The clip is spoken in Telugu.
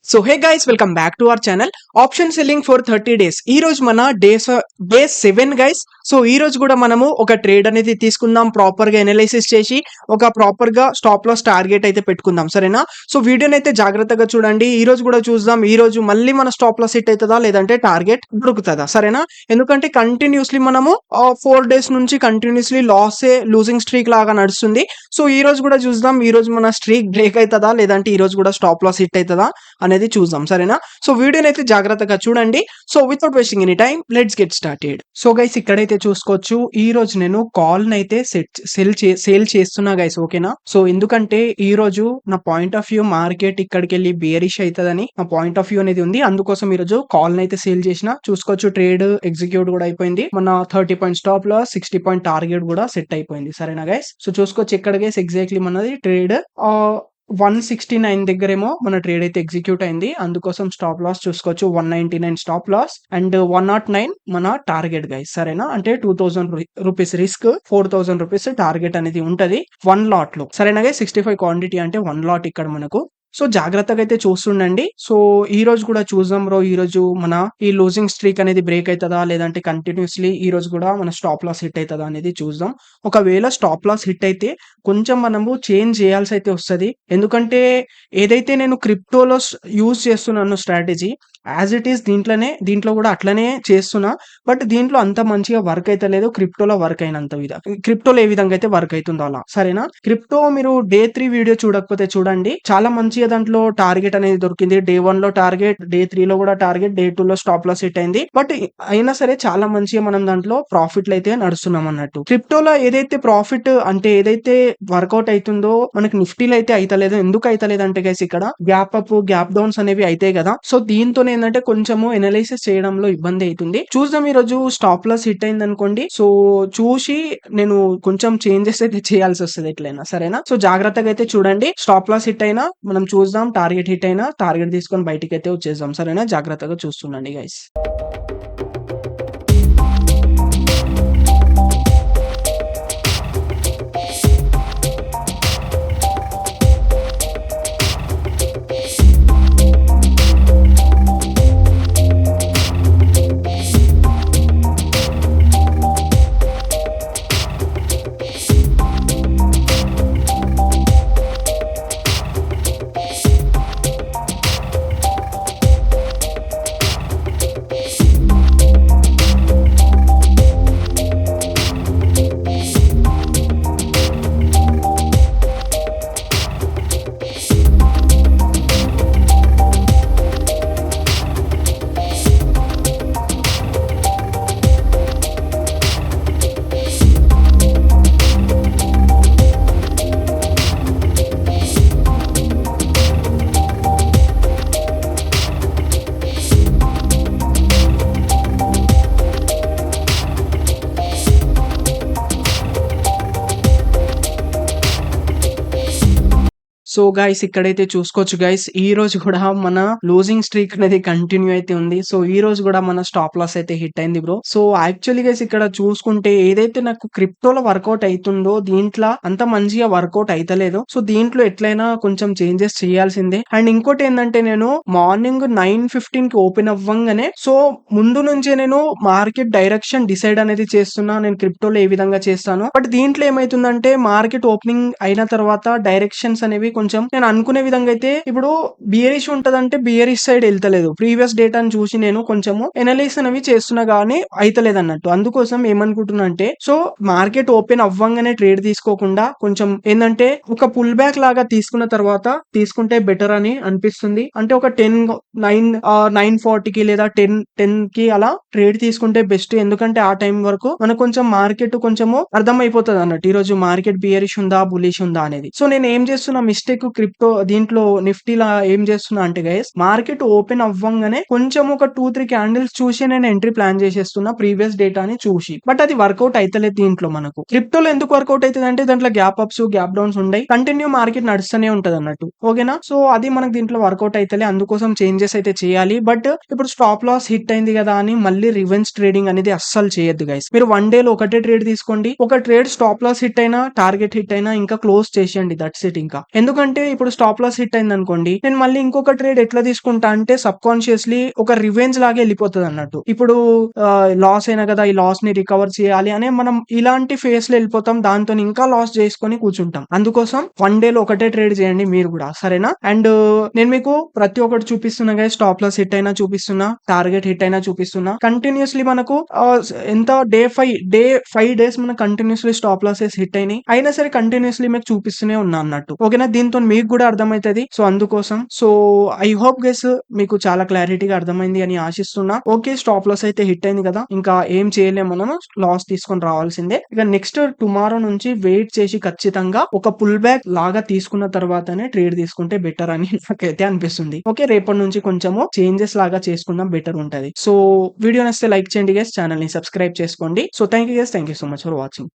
So hey guys welcome back to our channel option selling for 30 days. ఈ రోజు మన డే 7 గైస్. సో ఈ రోజు కూడా మనము ఒక ట్రేడ్ అనేది తీసుకుందాం, ప్రాపర్ గా ఎనలైసిస్ చేసి ఒక ప్రాపర్ గా స్టాప్ లాస్ టార్గెట్ అయితే పెట్టుకుందాం, సరేనా? సో వీడియోని అయితే జాగ్రత్తగా చూడండి. ఈ రోజు కూడా చూద్దాం, ఈ రోజు మళ్ళీ మన స్టాప్ లాస్ హిట్ అవుతుందా లేదంటే టార్గెట్ దొరుకుతుందా, సరేనా? ఎందుకంటే కంటిన్యూస్లీ మనము 4 డేస్ నుంచి కంటిన్యూస్లీ లూజింగ్ స్ట్రీక్ లాగా నడుస్తుంది. సో ఈ రోజు కూడా చూద్దాం, ఈ రోజు మన స్ట్రీక్ బ్రేక్ అవుతుందా లేదంటే ఈ రోజు కూడా స్టాప్ లాస్ హిట్ అవుతుందా అనేది చూద్దాం, సరేనా? సో వీడియోని అయితే జాగ్రత్తగా చూడండి. So without wasting any time let's get started. So guys ఇక్కడైతే చూసుకోవచ్చు, ఈ రోజు నేను కాల్ నైతే సేల్ చేస్తున్నా గైస్, ఓకేనా? సో ఎందుకంటే ఈ రోజు నా పాయింట్ ఆఫ్ వ్యూ మార్కెట్ ఇక్కడికి వెళ్ళి బేరిష్ అవుతుందని నా పాయింట్ ఆఫ్ వ్యూ అనేది ఉంది. అందుకోసం ఈ రోజు కాల్ నైతే సేల్ చేసిన. చూసుకోవచ్చు, ట్రేడ్ ఎగ్జిక్యూట్ కూడా అయిపోయింది. మన 30 పాయింట్ స్టాప్ లో 60 పాయింట్ టార్గెట్ కూడా సెట్ అయిపోయింది, సరేనా గైస్? సో చూసుకోవచ్చు ఇక్కడ గైస్ ఎగ్జాక్ట్లీ మనది ట్రేడ్ 169 దగ్గరేమో మన ట్రేడ్ అయితే ఎగ్జిక్యూట్ అయింది. అందుకోసం స్టాప్ లాస్ చూసుకోవచ్చు 199 స్టాప్ లాస్ అండ్ 109 మన టార్గెట్ గైస్, సరేనా? అంటే 2000 రూపీస్ రిస్క్, 4000 రూపీస్ టార్గెట్ అనేది ఉంటది 1 లాట్ లో, సరేనా గైస్? 65 క్వాంటిటీ అంటే 1 లాట్ ఇక్కడ మనకు. సో జాగ్రత్తగా అయితే చూస్తుండండి. సో ఈ రోజు కూడా చూద్దాం బ్రో, ఈ రోజు మన ఈ లూజింగ్ స్ట్రీక్ అనేది బ్రేక్ అవుతుందా లేదంటే కంటిన్యూస్లీ ఈ రోజు కూడా మన స్టాప్ లాస్ హిట్ అవుతుందా అనేది చూద్దాం. ఒకవేళ స్టాప్ లాస్ హిట్ అయితే కొంచెం మనము చేంజ్ చేయాల్సి అయితే వస్తుంది. ఎందుకంటే ఏదైతే నేను క్రిప్టోలో యూజ్ చేస్తున్నాను స్ట్రాటజీ యాజ్ ఇట్ ఈస్ దీంట్లో కూడా అట్లనే చేస్తున్నా. బట్ దీంట్లో అంత మంచిగా వర్క్ అయితే లేదు, క్రిప్టోలో వర్క్ అయినంత క్రిప్టోలో ఏ విధంగా అయితే వర్క్ అవుతుందో అలా, సరేనా? క్రిప్టో మీరు డే 3 వీడియో చూడకపోతే చూడండి, చాలా మంచిగా దాంట్లో టార్గెట్ అనేది దొరికింది. డే 1 లో టార్గెట్, డే 3 లో కూడా టార్గెట్, డే 2 లో స్టాప్ లాస్ హిట్ అయింది. బట్ అయినా సరే చాలా మంచిగా మనం దాంట్లో ప్రాఫిట్లు అయితే నడుస్తున్నాం అన్నట్టు. క్రిప్టోలో ఏదైతే ప్రాఫిట్ అంటే ఏదైతే వర్కౌట్ అవుతుందో మనకి నిఫ్టీలో అయితే అయితలేదు. ఎందుకు అయితలేదు అంటే గైస్ ఇక్కడ గ్యాప్ అప్ గ్యాప్ డౌన్స్ అనేవి అవుతాయి కదా. సో దీంతో ఏంటంటే కొంచెము ఎనలైసిస్ చేయడంలో ఇబ్బంది అవుతుంది. చూద్దాం, ఈ రోజు స్టాప్ లాస్ హిట్ అయింది అనుకోండి, సో చూసి నేను కొంచెం చేంజెస్ అయితే చేయాల్సి వస్తుంది ఎట్లయినా, సరేనా? సో జాగ్రత్తగా అయితే చూడండి. స్టాప్ లాస్ హిట్ అయినా మనం చూద్దాం, టార్గెట్ హిట్ అయినా టార్గెట్ తీసుకొని బయటికి అయితే వచ్చేద్దాం, సరేనా? జాగ్రత్తగా చూస్తుండండి గైస్. సో గైస్ ఇక్కడైతే చూసుకోవచ్చు గైస్, ఈ రోజు కూడా మన లూజింగ్ స్ట్రీక్ అనేది కంటిన్యూ అయితే ఉంది. సో ఈ రోజు కూడా మన స్టాప్ లాస్ అయితే హిట్ అయింది బ్రో. సో యాక్చువల్లీ గైస్ ఇక్కడ చూసుకుంటే ఏదైతే నాకు క్రిప్టోలో వర్కౌట్ అవుతుందో దీంట్లో అంత మంచిగా వర్కౌట్ అయితలేదు. సో దీంట్లో ఎట్లయినా కొంచెం చేంజెస్ చేయాల్సిందే. అండ్ ఇంకోటి ఏంటంటే నేను మార్నింగ్ 9:15 కి ఓపెన్ అవ్వంగానే సో ముందు నుంచే నేను మార్కెట్ డైరెక్షన్ డిసైడ్ అనేది చేస్తున్నా, నేను క్రిప్టోలో ఏ విధంగా చేస్తాను. బట్ దీంట్లో ఏమైతుందంటే మార్కెట్ ఓపెనింగ్ అయిన తర్వాత డైరెక్షన్స్ అనేవి కొంచెం నేను అనుకునే విధంగా అయితే ఇప్పుడు బియరిష్ ఉంటదంటే బియరిష్ సైడ్ వెళ్తలేదు. ప్రీవియస్ డేటాను చూసి నేను కొంచెము ఎనలైజ్ అనేవి చేస్తున్నా గానీ అయితలేదు అన్నట్టు. అందుకోసం ఏమనుకుంటున్నా అంటే సో మార్కెట్ ఓపెన్ అవ్వంగానే ట్రేడ్ తీసుకోకుండా కొంచెం ఏంటంటే ఒక పుల్ బ్యాక్ లాగా తీసుకున్న తర్వాత తీసుకుంటే బెటర్ అని అనిపిస్తుంది. అంటే ఒక 9:40కి లేదా 10:10కి అలా ట్రేడ్ తీసుకుంటే బెస్ట్. ఎందుకంటే ఆ టైం వరకు మనకు కొంచెం మార్కెట్ కొంచెము అర్థం అయిపోతుంది అన్నట్టు, ఈ రోజు మార్కెట్ బియరిష్ ఉందా బులిష్ ఉందా అనేది. సో నేను ఏం చేస్తున్నా మిస్టేక్ క్రిప్టో దీంట్లో నిఫ్టీలా ఏం చేస్తున్నా అంటే గైస్, మార్కెట్ ఓపెన్ అవ్వంగానే కొంచెం ఒక 2-3 క్యాండిల్స్ చూసి నేను ఎంట్రీ ప్లాన్ చేసేస్తున్నా ప్రీవియస్ డేటాని చూసి. బట్ అది వర్కౌట్ అయితలేదు దీంట్లో. మనకు క్రిప్టోలో ఎందుకు వర్కౌట్ అవుతుంది అంటే దాంట్లో గ్యాప్ అప్స్ గ్యాప్ డౌన్స్ ఉంటాయి, కంటిన్యూ మార్కెట్ నడుస్తూనే ఉంటది అన్నట్టు, ఓకేనా? సో అది మనకు దీంట్లో వర్కౌట్ అయితలే, అందుకోసం చేంజెస్ అయితే చేయాలి. బట్ ఇప్పుడు స్టాప్ లాస్ హిట్ అయింది కదా అని మళ్ళీ రివెంజ్ ట్రేడింగ్ అనేది అస్సలు చేయొద్దు గైస్. మీరు 1 డేలో ఒకటే ట్రేడ్ తీసుకోండి, ఒక ట్రేడ్ స్టాప్ లాస్ హిట్ అయినా టార్గెట్ హిట్ అయినా ఇంకా క్లోజ్ చేసేయండి, దట్స్ ఇట్. ఇంకా ఎందుకంటే ఎందుకంటే ఇప్పుడు స్టాప్ లాస్ హిట్ అయింది అనుకోండి, నేను మళ్ళీ ఇంకొక ట్రేడ్ ఎట్లా తీసుకుంటా అంటే సబ్ కాన్షియస్లీ ఒక రివెంజ్ లాగా వెళ్ళిపోతుంది అన్నట్టు. ఇప్పుడు లాస్ అయినా కదా, ఈ లాస్ ని రికవర్ చేయాలి అనే మనం ఇలాంటి ఫేస్ లో వెళ్ళిపోతాం. దాంతో ఇంకా లాస్ చేసుకొని కూర్చుంటాం. అందుకోసం వన్ డే లో ఒకటే ట్రేడ్ చేయండి మీరు కూడా, సరేనా? అండ్ నేను మీకు ప్రతి ఒక్కటి చూపిస్తున్నా గైస్. స్టాప్ లాస్ హిట్ అయినా చూపిస్తున్నా, టార్గెట్ హిట్ అయినా చూపిస్తున్నా. కంటిన్యూస్లీ మనకు ఎంత డే 5 డేస్ మనకు కంటిన్యూస్లీ స్టాప్ లాసెస్ హిట్ అయినాయి. అయినా సరే కంటిన్యూస్లీ మీకు చూపిస్తూనే ఉన్నా అన్నట్టు. ఓకేనా? దీంతో మీకు కూడా అర్థమవుతుంది. సో అందుకోసం ఐ హోప్ గైస్ మీకు చాలా క్లారిటీగా అర్థమైంది అని ఆశిస్తున్నా. ఓకే, స్టాప్ లాస్ అయితే హిట్ అయింది కదా, ఇంకా ఏం చేయలేము, మనము లాస్ తీసుకొని రావాల్సిందే. ఇక నెక్స్ట్ టుమారో నుంచి వెయిట్ చేసి ఖచ్చితంగా ఒక పుల్ బ్యాక్ లాగా తీసుకున్న తర్వాతనే ట్రేడ్ తీసుకుంటే బెటర్ అని నాకైతే అనిపిస్తుంది. ఓకే, రేపటి నుంచి కొంచెము చేంజెస్ లాగా చేసుకుందాం, బెటర్ ఉంటది. సో వీడియో నచ్చితే లైక్ చేయండి గైస్, ఛానల్ ని సబ్స్క్రైబ్ చేసుకోండి. So thank you guys, thank you so much for watching.